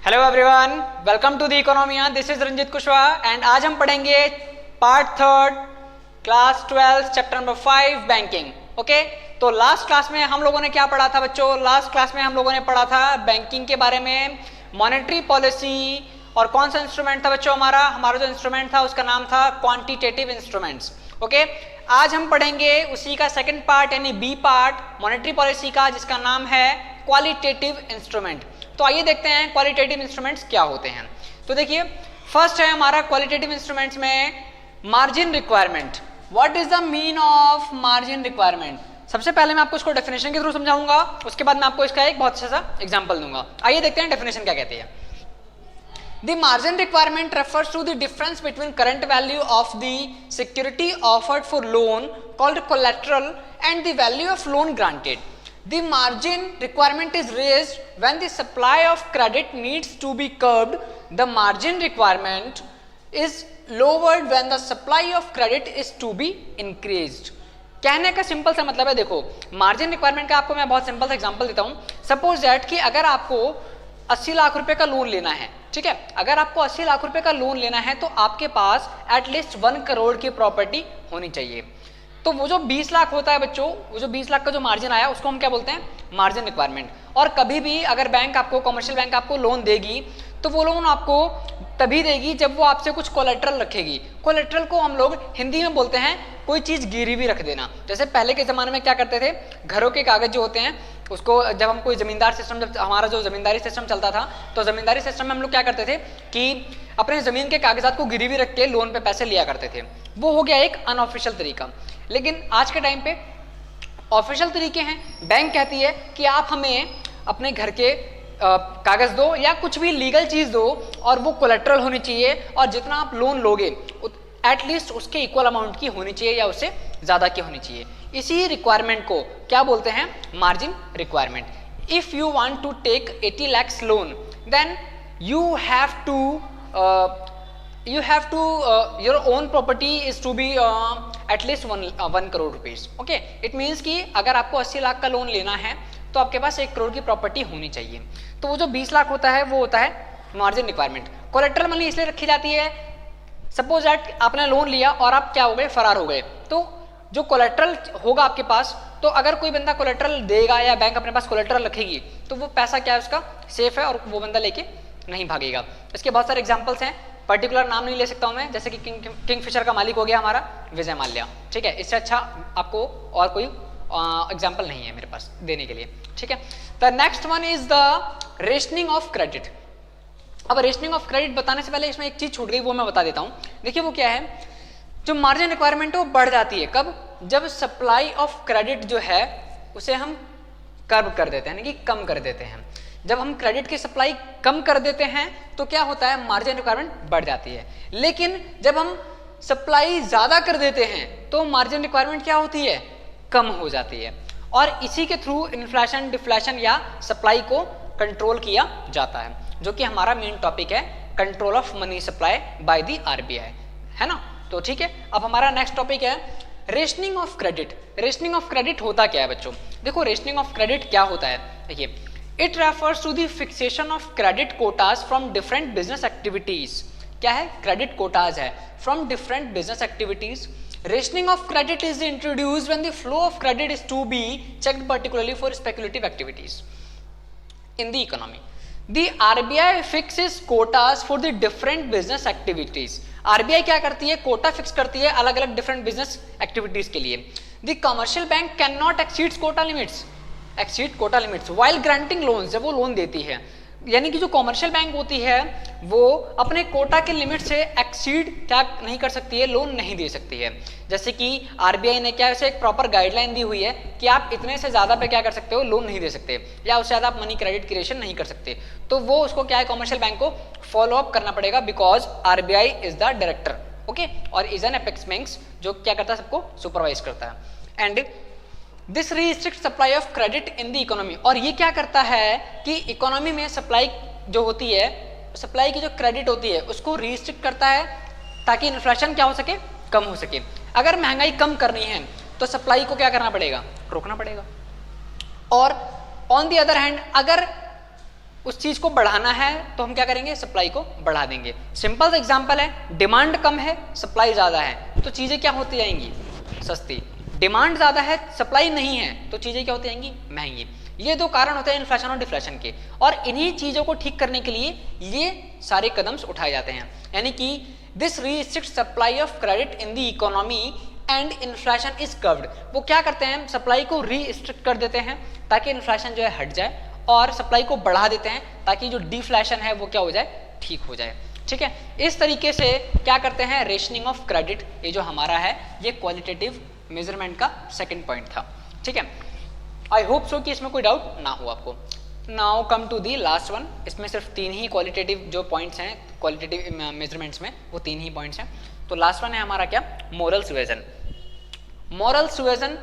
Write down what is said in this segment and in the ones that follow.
Hello everyone, welcome to the Economia. This is Ranjit Kushwaha and आज हम पढ़ेंगे part third class 12 chapter number 5 banking. Okay, तो last class में हम लोगों ने क्या पढ़ा था बच्चों? लास्ट क्लास में हम लोगों ने पढ़ा था बैंकिंग के बारे में, मॉनेटरी पॉलिसी, और कौन सा इंस्ट्रूमेंट था बच्चों? हमारा जो इंस्ट्रूमेंट था उसका नाम था क्वांटिटेटिव इंस्ट्रूमेंट्स। ओके, आज हम पढ़ेंगे उसी का सेकंड पार्ट यानी बी पार्ट मॉनेटरी पॉलिसी का, जिसका नाम है क्वालिटेटिव इंस्ट्रूमेंट। तो आइए देखते हैं क्वालिटेटिव इंस्ट्रूमेंट्स क्या होते हैं। तो देखिए, फर्स्ट है हमारा क्वालिटेटिव इंस्ट्रूमेंट्स में margin requirement. What is the mean of margin requirement? सबसे पहले मैं आपको इसको डेफिनेशन के थ्रू समझाऊंगा, उसके बाद मैं आपको इसका एक बहुत अच्छा सा एग्जांपल दूंगा। आइए देखते हैं डेफिनेशन क्या कहती है। The margin requirement refers to the difference between current value of the security offered for loan called collateral and the value of loan granted. The margin requirement is raised when the supply of credit needs to be curbed. The margin requirement is lowered when the supply of credit is to be increased. कहने का simple सा मतलब है, देखो margin requirement का आपको मैं बहुत सिंपल सा एग्जांपल देता हूँ। सपोज दैट कि अगर आपको 80 लाख रुपए का लोन लेना है, ठीक है, अगर आपको 80 लाख रुपए का लोन लेना है तो आपके पास एटलीस्ट 1 करोड़ की प्रॉपर्टी होनी चाहिए। तो वो जो 20 लाख होता है बच्चों, वो जो 20 लाख का जो मार्जिन आया उसको हम क्या बोलते हैं? Margin requirement. और कभी भी अगर बैंक आपको, कमर्शियल बैंक आपको लोन देगी तो वो लोन आपको तभी देगी जब वो आपसे कुछ कोलेट्रल रखेगी। कोलेट्रल को हम लोग हिंदी में बोलते हैं कोई चीज गिरवी रख देना। जैसे पहले के जमाने में क्या करते थे, घरों के कागज जो होते हैं उसको, जब हम कोई जमींदार सिस्टम, जब हमारा जो जमींदारी सिस्टम चलता था तो जमींदारी सिस्टम में हम लोग क्या करते थे कि अपने जमीन के कागजात को गिरवी रख के लोन पे पैसे लिया करते थे। वो हो गया एक अनऑफिशियल तरीका। लेकिन आज के टाइम पे ऑफिशियल तरीके हैं। बैंक कहती है कि आप हमें अपने घर के कागज दो या कुछ भी लीगल चीज दो और वो कोलेट्रल होनी चाहिए, और जितना आप लोन लोगे एटलीस्ट उसके इक्वल अमाउंट की होनी चाहिए या उससे ज्यादा की होनी चाहिए। इसी रिक्वायरमेंट को क्या बोलते हैं? Margin requirement. If you want to take 80 lakhs loan then you have to your own property is to be at least 1 crore rupees. Okay, it means कि अगर आपको 80 लाख का लोन लेना है तो आपके पास 1 करोड़ की प्रॉपर्टी होनी चाहिए। तो वो जो 20 लाख होता है वो होता है मार्जिन रिक्वायरमेंट। कोलेट्रल मनी इसलिए रखी जाती है, सपोज दैट आपने लोन लिया और आप क्या हो गए, फरार हो गए, तो जो कोलेट्रल होगा आपके पास, तो अगर कोई बंदा कोलेट्रल देगा या बैंक अपने पास कोलेट्रल रखेगी तो वो पैसा क्या है, उसका सेफ है और वो बंदा लेके नहीं भागेगा। इसके बहुत सारे एग्जांपल्स हैं, पर्टिकुलर नाम नहीं ले सकता हूं मैं, जैसे कि किंगफिशर का मालिक हो गया हमारा विजय माल्या, ठीक है। इससे अच्छा आपको और कोई एग्जाम्पल नहीं है मेरे पास देने के लिए, ठीक है। The next one is the rationing of credit. अब रेशनिंग ऑफ क्रेडिट बताने से पहले इसमें एक चीज छूट गई, वो मैं बता देता हूं। देखिए वो क्या है, जो मार्जिन रिक्वायरमेंट है वो बढ़ जाती है कब? जब सप्लाई ऑफ क्रेडिट जो है उसे हम कर्ब कर देते हैं, यानी कि कम कर देते हैं। जब हम क्रेडिट की सप्लाई कम कर देते हैं तो क्या होता है, मार्जिन रिक्वायरमेंट बढ़ जाती है। लेकिन जब हम सप्लाई ज्यादा कर देते हैं तो मार्जिन रिक्वायरमेंट क्या होती है, कम हो जाती है। और इसी के थ्रू इन्फ्लेशन, डिफ्लेशन या सप्लाई को कंट्रोल किया जाता है, जो कि हमारा मेन टॉपिक है, control of money supply by the RBI, है ना। तो ठीक है, अब हमारा नेक्स्ट टॉपिक है rationing of credit. Rationing of credit होता क्या है बच्चों? देखो रेशनिंग ऑफ क्रेडिट क्या होता है, देखिए, it refers to the fixation of credit quotas from different business activities. क्या है? क्रेडिट कोटाज है from different business activities. Rationing of credit is introduced when the flow of credit is to be checked, particularly for speculative activities in the economy. The RBI fixes quotas for the different business activities. RBI क्या करती है? Kota fix करती है अलग अलग different business activities के लिए। The commercial bank cannot exceed quota limits while granting loans, जब वो लोन देती है। यानी कि जो कॉमर्शियल बैंक होती है वो अपने कोटा के लिमिट से एक्सीड क्या नहीं कर सकती है, लोन नहीं दे सकती है। जैसे कि आरबीआई ने क्या ऐसे एक प्रॉपर गाइडलाइन दी हुई है कि आप इतने से ज्यादा पे क्या कर सकते हो, लोन नहीं दे सकते, या उससे ज्यादा आप मनी क्रेडिट क्रिएशन नहीं कर सकते। तो वो उसको क्या है, कॉमर्शियल बैंक को फॉलो अप करना पड़ेगा, because RBI is the director, okay, और इज एन एपेक्स बैंक जो क्या करता है, सबको सुपरवाइज करता है। And this restrict supply of credit in the economy. और ये क्या करता है कि इकोनॉमी में सप्लाई जो होती है, सप्लाई की जो क्रेडिट होती है उसको रिस्ट्रिक्ट करता है ताकि इन्फ्लेशन क्या हो सके, कम हो सके। अगर महंगाई कम करनी है तो सप्लाई को क्या करना पड़ेगा, रोकना पड़ेगा। और ऑन द अदर हैंड अगर उस चीज को बढ़ाना है तो हम क्या करेंगे, सप्लाई को बढ़ा देंगे। सिंपल सा एग्जांपल है, डिमांड कम है सप्लाई ज्यादा है तो चीजें क्या होती जाएंगी, सस्ती। डिमांड ज्यादा है सप्लाई नहीं है तो चीजें क्या होती जाएंगी, महंगी। ये दो कारण होते हैं इन्फ्लेशन और डिफ्लेशन के, और इन्हीं चीजों को ठीक करने के लिए ये सारे कदम उठाए जाते हैं। यानी कि this restrict supply of credit in the economy and inflation is curved. वो क्या करते हैं, सप्लाई को रिस्ट्रिक्ट कर देते हैं ताकि इन्फ्लेशन जो है हट जाए, और सप्लाई को बढ़ा देते हैं ताकि जो डिफ्लेशन है वो क्या हो जाए, ठीक हो जाए। ठीक है, इस तरीके से क्या करते हैं, रेशनिंग ऑफ क्रेडिट, ये जो हमारा है ये क्वालिटेटिव मेजरमेंट का सेकंड पॉइंट था। ठीक है, आई होप सो कि इसमें कोई डाउट ना हो आपको। Now come to the last one. इसमें सिर्फ 3 ही क्वालिटेटिव जो पॉइंट्स हैं क्वालिटेटिव मेजरमेंट्स में, वो 3 ही पॉइंट्स हैं। तो लास्ट वन है हमारा क्या, मोरल सुएजन। मोरल सुएजन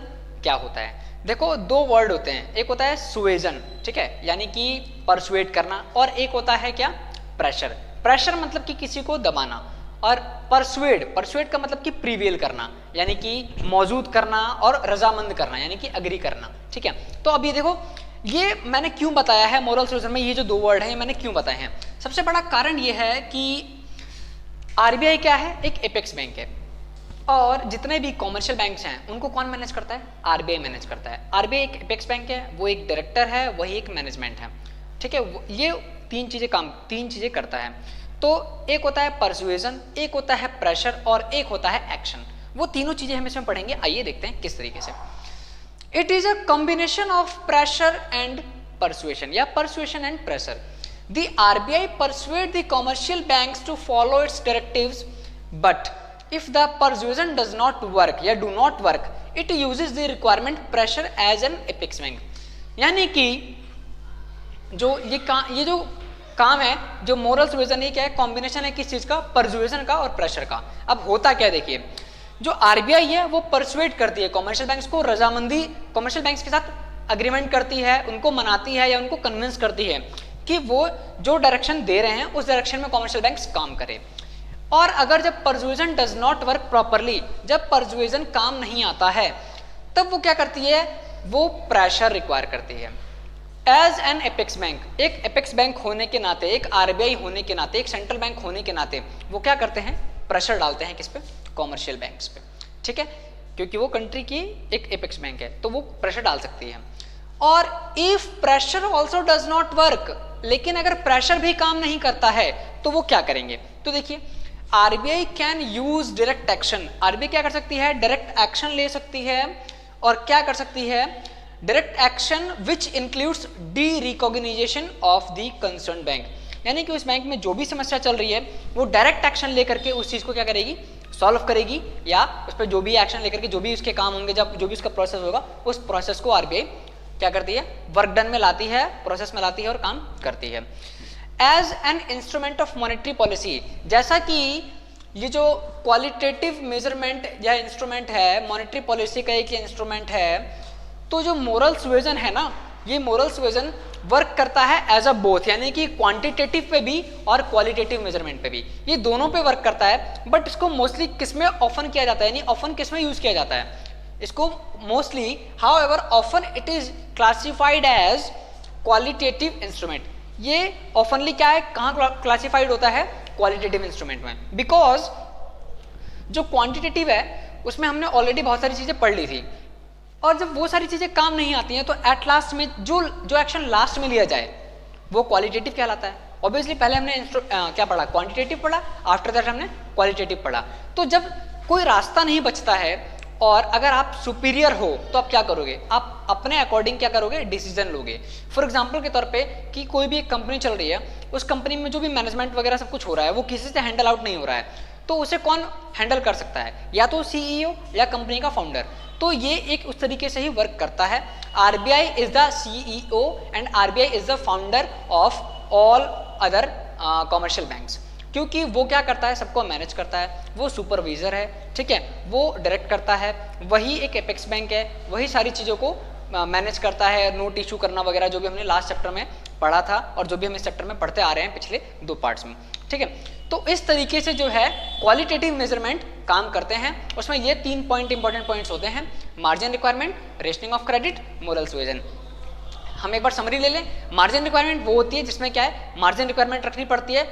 क्या होता है, देखो 2 वर्ड होते हैं, एक होता है सुएजन, ठीक है, यानी कि परसुएट करना, और एक होता है क्या, प्रेशर। प्रेशर मतलब कि किसी को दबाना, और परसुएड का मतलब कि प्रीवेल करना, यानी कि मौजूद करना, और रजामंद करना यानी कि अग्री करना। ठीक है, तो अब ये देखो, ये मैंने क्यों बताया है मोरल सुएजन में, ये जो 2 वर्ड है ये मैंने क्यों बताए हैं। सबसे बड़ा कारण ये है कि आरबीआई क्या है, एक एपेक्स बैंक है, और जितने भी कॉमर्शियल बैंक्स हैं उनको कौन मैनेज करता है, आरबीआई मैनेज करता है। आरबीआई एक एपेक्स बैंक है, वो एक डायरेक्टर है, वही एक मैनेजमेंट है। ठीक है, ये 3 चीजें करता है। तो एक होता है परसुएजन, एक होता है प्रेशर, और एक होता है एक्शन। वो तीनों चीजें हम इसमें पढ़ेंगे, आइए देखते हैं किस तरीके से। It is a combination of pressure and persuasion, या persuasion and pressure. The RBI persuade the commercial banks to follow its directives, but if the persuasion does not work या do not work, it uses the requirement pressure as an apex bank। यानी कि जो ये जो काम है, जो moral सुएजन, ये क्या है, कॉम्बिनेशन है किस चीज का, परसुएजन का और प्रेशर का। अब होता क्या है, देखिए, जो आरबीआई है वो परसुएट करती है कॉमर्शियल बैंक्स को, रजामंदी कॉमर्शियल बैंक्स के साथ अग्रीमेंट करती है, उनको मनाती है या उनको कन्विंस करती है कि वो जो डायरेक्शन दे रहे हैं उस डायरेक्शन में कॉमर्शियल बैंक्स काम करें। और अगर जब परसुएजन डज नॉट वर्क प्रॉपरली, जब परसुएजन काम नहीं आता है, तब वो क्या करती है, वो प्रेशर रिक्वायर करती है। एज एन एपेक्स बैंक, एक एपेक्स बैंक होने के नाते, एक आरबीआई होने के नाते, एक सेंट्रल बैंक होने के नाते, वो क्या करते हैं, प्रेशर डालते हैं किस पे, कॉमर्शियल बैंक्स पे। ठीक है, क्योंकि वो कंट्री की एक एपेक्स बैंक है तो वो प्रेशर डाल सकती है। और if pressure also does not work, लेकिन अगर प्रेशर भी काम नहीं करता है तो वो क्या करेंगे, तो देखिए, RBI can use direct action. RBI क्या कर सकती है, डायरेक्ट एक्शन ले सकती है, और क्या कर सकती है, direct action which includes derecognisation of the concern bank. यानी कि उस बैंक में जो भी समस्या चल रही है वो डायरेक्ट एक्शन लेकर के उस चीज को क्या करेगी, सॉल्व करेगी, या उस पर जो भी एक्शन लेकर के जो भी उसके काम होंगे, जब जो भी उसका प्रोसेस होगा, उस प्रोसेस को आरबीआई क्या करती है, वर्क डन में लाती है, प्रोसेस में लाती है और काम करती है। As an instrument of monetary policy, जैसा कि ये जो क्वालिटेटिव मेजरमेंट या इंस्ट्रूमेंट है, मॉनेटरी पॉलिसी का एक इंस्ट्रूमेंट है, तो जो मोरल सुएजन है ना, ये मोरल सुएजन वर्क करता है एज अ बोथ, यानी कि क्वांटिटेटिव पे भी और क्वालिटेटिव मेजरमेंट पे भी, ये दोनों पे वर्क करता है। बट इसको मोस्टली किसमें ऑफन किया जाता है, यानी ऑफन किसमें यूज किया जाता है, इसको mostly, however often it is classified as qualitative instrument. ये ऑफनली क्या है, कहाँ क्लासिफाइड होता है, क्वालिटेटिव इंस्ट्रूमेंट में, बिकॉज जो क्वांटिटेटिव है उसमें हमने ऑलरेडी बहुत सारी चीजें पढ़ ली थी, और जब वो सारी चीजें काम नहीं आती हैं तो एट लास्ट में जो एक्शन लास्ट में लिया जाए वो क्वालिटेटिव कहलाता है। ऑब्वियसली पहले हमने क्या पढ़ा, क्वांटिटेटिव पढ़ा, आफ्टर दैट हमने क्वालिटेटिव पढ़ा। तो जब कोई रास्ता नहीं बचता है और अगर आप सुपीरियर हो तो आप क्या करोगे, आप अपने अकॉर्डिंग क्या करोगे, डिसीजन लोगे। फॉर एग्जांपल के तौर पे कि कोई भी एक कंपनी चल रही है, उस कंपनी में जो भी मैनेजमेंट वगैरह सब कुछ हो रहा है वो किसी से हैंडल आउट नहीं हो रहा है, तो उसे कौन हैंडल कर सकता है, या तो सीईओ या कंपनी का फाउंडर। तो ये एक उस तरीके से ही वर्क करता है। RBI is the CEO and RBI is the founder of all other commercial banks, क्योंकि वो क्या करता है, सबको मैनेज करता है, वो सुपरवाइजर है, ठीक है, वो डायरेक्ट करता है, वही एक एपेक्स बैंक है, वही सारी चीज़ों को मैनेज करता है, नोट इशू करना वगैरह, जो भी हमने लास्ट चैप्टर में पढ़ा था और जो भी हम इस चैप्टर में पढ़ते आ रहे हैं पिछले 2 पार्ट्स में, ठीक है। तो इस तरीके से जो है क्वालिटेटिव मेजरमेंट काम करते हैं। उसमें ये 3 इंपॉर्टेंट पॉइंट्स होते हैं, margin requirement, rationing of credit, moral suasion. हम एक बार समरी ले लें। मार्जिन रिक्वायरमेंट वो होती है जिसमें क्या है, मार्जिन रिक्वायरमेंट रखनी पड़ती है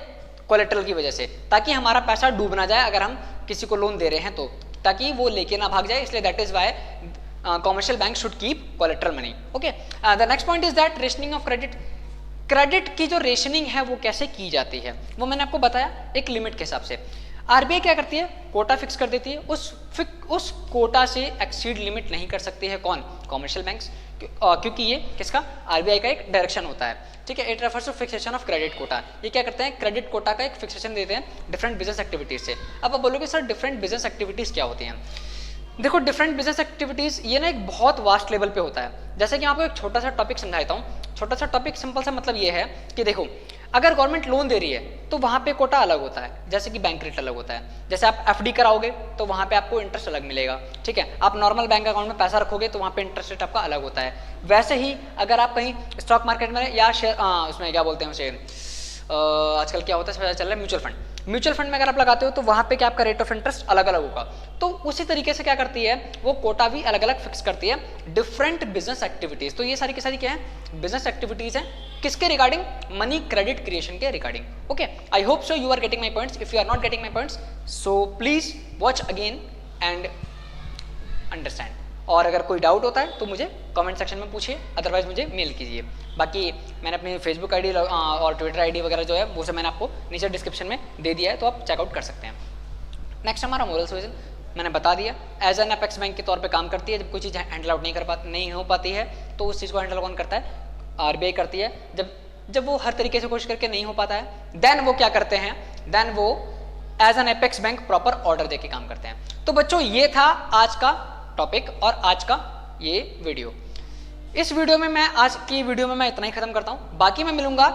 कोलेट्रल की वजह से, ताकि हमारा पैसा डूब ना जाए अगर हम किसी को लोन दे रहे हैं तो, ताकि वो लेके ना भाग जाए, इसलिए that is why commercial bank should keep collateral money. Okay, the next point is that rationing of credit. Credit की जो रेशनिंग है वो कैसे की जाती है, वो मैंने आपको बताया एक लिमिट के हिसाब से। आरबीआई क्या करती है, कोटा फिक्स कर देती है, उस कोटा से एक्सीड लिमिट नहीं कर सकती है कौन, कॉमर्शियल बैंक्स, क्योंकि ये किसका, आरबीआई का एक डायरेक्शन होता है, ठीक है। It refers to fixation of credit quota. ये क्या करते हैं, क्रेडिट कोटा का एक फिक्सेशन देते हैं डिफरेंट बिजनेस एक्टिविटीज से। अब आप बोलोगे सर डिफरेंट बिजनेस एक्टिविटीज क्या होती हैं। देखो डिफरेंट बिजनेस एक्टिविटीज ये ना एक बहुत वास्ट लेवल पे होता है। जैसे कि आपको एक छोटा सा टॉपिक समझाता हूँ। छोटा सा टॉपिक सिंपल सा मतलब ये है कि देखो अगर गवर्नमेंट लोन दे रही है तो वहाँ पे कोटा अलग होता है, जैसे कि बैंक रेट अलग होता है। जैसे आप एफडी कराओगे तो वहाँ पे आपको इंटरेस्ट अलग मिलेगा, ठीक है। आप नॉर्मल बैंक अकाउंट में पैसा रखोगे तो वहाँ पे इंटरेस्ट रेट आपका अलग होता है। वैसे ही अगर आप कहीं स्टॉक मार्केट में या उसमें क्या बोलते हैं उसे, आजकल क्या होता है पता चल रहा है, म्यूचुअल फंड में अगर आप लगाते हो तो वहाँ पे क्या आपका रेट ऑफ इंटरेस्ट अलग अलग होगा। तो उसी तरीके से क्या करती है वो कोटा भी अलग अलग फिक्स करती है डिफरेंट बिजनेस एक्टिविटीज। तो ये सारी की सारी क्या है, बिजनेस एक्टिविटीज है, किसके रिगार्डिंग, मनी क्रेडिट क्रिएशन के regarding. Okay, I hope so you are getting my points. If you are not getting my points so please watch again and understand. और अगर कोई डाउट होता है तो मुझे कमेंट सेक्शन में पूछिए, अदरवाइज मुझे मेल कीजिए। बाकी मैंने अपनी फेसबुक आईडी और ट्विटर आईडी वगैरह जो है वो सब मैंने आपको नीचे डिस्क्रिप्शन में दे दिया है, तो आप चेकआउट कर सकते हैं। नेक्स्ट हमारा मोरल सुएजन मैंने बता दिया, एज एन एपेक्स बैंक के तौर पे काम करती है। जब कोई चीज़ हैंडल आउट नहीं हो पाती है तो उस चीज़ को हैंडल कौन करता है, आरबीआई करती है। जब वो हर तरीके से कोशिश करके नहीं हो पाता है देन वो क्या करते हैं, देन वो as an apex bank proper order देके काम करते हैं। तो बच्चों ये था आज का टॉपिक और आज का ये वीडियो। इस वीडियो में मैं आज की वीडियो में मैं इतना ही खत्म करता हूं। बाकी मैं मिलूंगा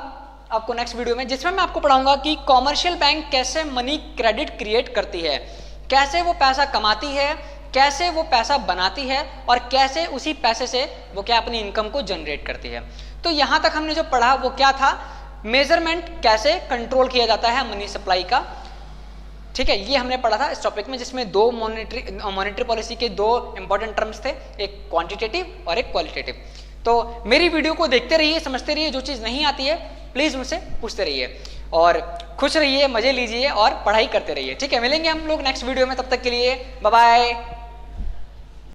आपको नेक्स्ट वीडियो में, जिसमें मैं आपको पढ़ाऊंगा कि कॉमर्शियल बैंक कैसे मनी क्रेडिट क्रिएट करती है, कैसे वो पैसा कमाती है, कैसे वो पैसा बनाती है और कैसे उसी पैसे से वो क्या अपनी इनकम को जनरेट करती है। तो यहां तक हमने जो पढ़ा वो क्या था, मेजरमेंट कैसे कंट्रोल किया जाता है मनी सप्लाई का, ठीक है। ये हमने पढ़ा था इस टॉपिक में, जिसमें दो मॉनेटरी पॉलिसी के दो इंपॉर्टेंट टर्म्स थे, एक क्वांटिटेटिव और एक क्वालिटेटिव। तो मेरी वीडियो को देखते रहिए, समझते रहिए, जो चीज़ नहीं आती है प्लीज़ मुझसे पूछते रहिए और खुश रहिए, मजे लीजिए और पढ़ाई करते रहिए, ठीक है। मिलेंगे हम लोग नेक्स्ट वीडियो में, तब तक के लिए बाय बाय।